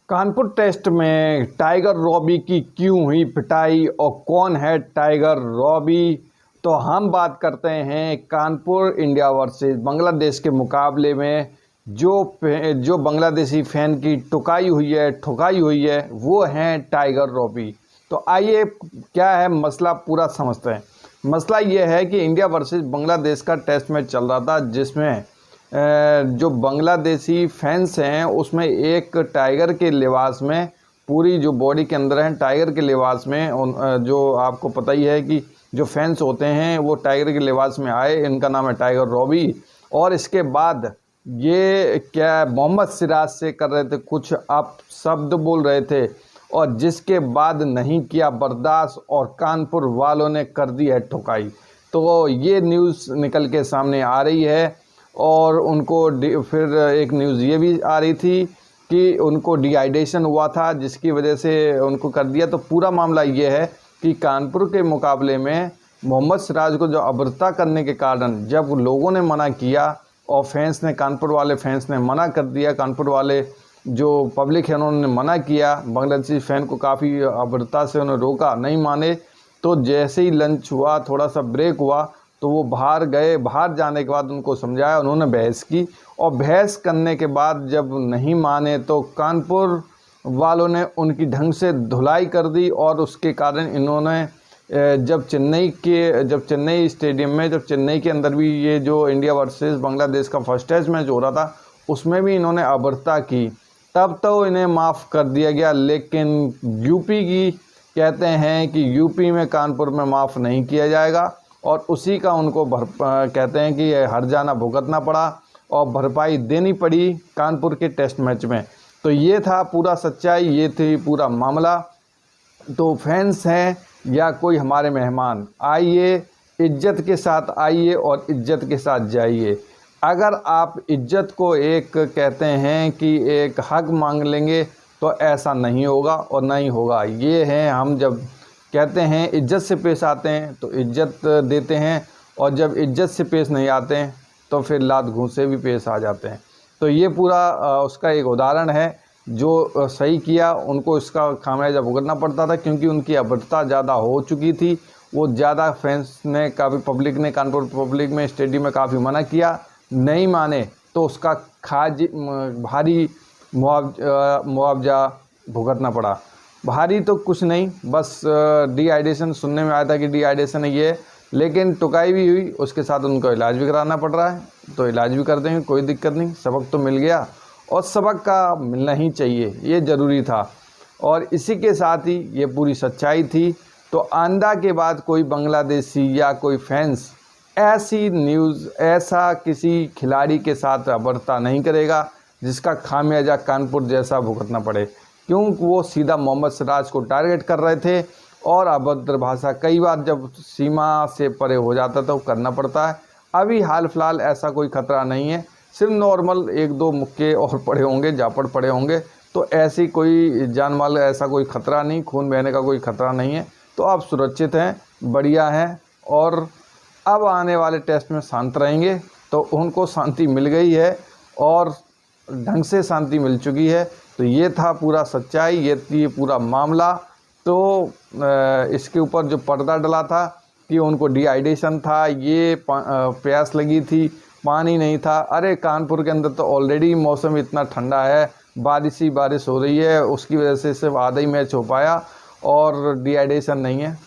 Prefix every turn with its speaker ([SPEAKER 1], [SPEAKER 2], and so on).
[SPEAKER 1] Kanpur test में tiger Robbie की क्यों हुई पिटाई और कौन है टाइगर रॉबी। तो हम बात करते हैं कानपुर इंडिया वर्सेस बांग्लादेश के मुकाबले में जो बांग्लादेशी फैन की ठुकाई हुई है वो हैं टाइगर रॉबी। तो आइए क्या है मसला पूरा समझते हैं। मसला ये है कि इंडिया वर्सेस बांग्लादेश का टेस्ट मैच चल रहा था जिसमें जो बांग्लादेशी फैंस हैं उसमें एक टाइगर के लिबास में पूरी जो बॉडी के अंदर है टाइगर के लिबास में जो आपको पता ही है कि जो फैंस होते हैं वो टाइगर के लिबास में आए। इनका नाम है टाइगर रॉबी। और इसके बाद ये क्या मोहम्मद सिराज से कर रहे थे, कुछ आप शब्द बोल रहे थे और जिसके बाद नहीं किया बर्दाश्त और कानपुर वालों ने कर दी है ठुकाई। तो ये न्यूज़ निकल के सामने आ रही है और उनको फिर एक न्यूज़ ये भी आ रही थी कि उनको डिहाइड्रेशन हुआ था जिसकी वजह से उनको कर दिया। तो पूरा मामला ये है कि कानपुर के मुकाबले में मोहम्मद सिराज को जो अभद्रता करने के कारण जब लोगों ने मना किया और कानपुर वाले फैंस ने मना कर दिया, कानपुर वाले जो पब्लिक है उन्होंने मना किया, बांग्लादेशी फ़ैन को काफ़ी अभद्रता से उन्होंने रोका, नहीं माने। तो जैसे ही लंच हुआ, थोड़ा सा ब्रेक हुआ तो वो बाहर गए। बाहर जाने के बाद उनको समझाया, उन्होंने बहस की और बहस करने के बाद जब नहीं माने तो कानपुर वालों ने उनकी ढंग से धुलाई कर दी। और उसके कारण इन्होंने जब चेन्नई स्टेडियम में, जब चेन्नई के अंदर भी ये जो इंडिया वर्सेस बांग्लादेश का फर्स्ट टेस्ट मैच हो रहा था उसमें भी इन्होंने अभद्रता की, तब तो इन्हें माफ़ कर दिया गया। लेकिन यूपी की कहते हैं कि यूपी में कानपुर में माफ़ नहीं किया जाएगा और उसी का उनको कहते हैं कि हर जाना भुगतना पड़ा और भरपाई देनी पड़ी कानपुर के टेस्ट मैच में। तो ये था पूरा सच्चाई, ये थी पूरा मामला। तो फैंस हैं या कोई हमारे मेहमान, आइए इज्जत के साथ आइए और इज्जत के साथ जाइए। अगर आप इज्जत को एक कहते हैं कि एक हक मांग लेंगे तो ऐसा नहीं होगा और नहीं होगा। ये है, हम जब कहते हैं इज्जत से पेश आते हैं तो इज्जत देते हैं और जब इज्जत से पेश नहीं आते हैं तो फिर लात घूंसे भी पेश आ जाते हैं। तो ये पूरा उसका एक उदाहरण है। जो सही किया उनको इसका खामियाजा भुगतना पड़ता था क्योंकि उनकी अभद्रता ज़्यादा हो चुकी थी। वो ज़्यादा फैंस ने, काफ़ी पब्लिक ने, कानपुर पब्लिक में स्टेडियम में काफ़ी मना किया, नहीं माने तो उसका भारी मुआवजा भुगतना पड़ा। भारी तो कुछ नहीं, बस डिहाइड्रेशन सुनने में आया था कि डिहाइड्रेशन है ये, लेकिन टुकाई भी हुई, उसके साथ उनको इलाज भी कराना पड़ रहा है। तो इलाज भी कर देंगे, कोई दिक्कत नहीं। सबक तो मिल गया और सबक का मिलना ही चाहिए, ये ज़रूरी था। और इसी के साथ ही ये पूरी सच्चाई थी। तो आइंदा के बाद कोई बांग्लादेशी या कोई फैंस ऐसी न्यूज़, ऐसा किसी खिलाड़ी के साथ अभद्रता नहीं करेगा जिसका खामियाजा कानपुर जैसा भुगतना पड़े, क्योंकि वो सीधा मोहम्मद सिराज को टारगेट कर रहे थे। और अभद्र भाषा कई बार जब सीमा से परे हो जाता तो करना पड़ता है। अभी हाल फिलहाल ऐसा कोई ख़तरा नहीं है, सिर्फ नॉर्मल एक दो मुक्के और पड़े होंगे, जापड़ पड़े होंगे। तो ऐसी कोई जान माल ऐसा कोई ख़तरा नहीं, खून बहने का कोई ख़तरा नहीं है। तो आप सुरक्षित हैं, बढ़िया हैं और अब आने वाले टेस्ट में शांत रहेंगे। तो उनको शांति मिल गई है और ढंग से शांति मिल चुकी है। तो ये था पूरा सच्चाई, ये पूरा मामला। तो इसके ऊपर जो पर्दा डला था कि उनको डिहाइड्रेशन था, ये प्यास लगी थी, पानी नहीं था। अरे कानपुर के अंदर तो ऑलरेडी मौसम इतना ठंडा है, बारिश हो रही है, उसकी वजह से सिर्फ आधा ही मैच हो पाया और डिहाइड्रेशन नहीं है।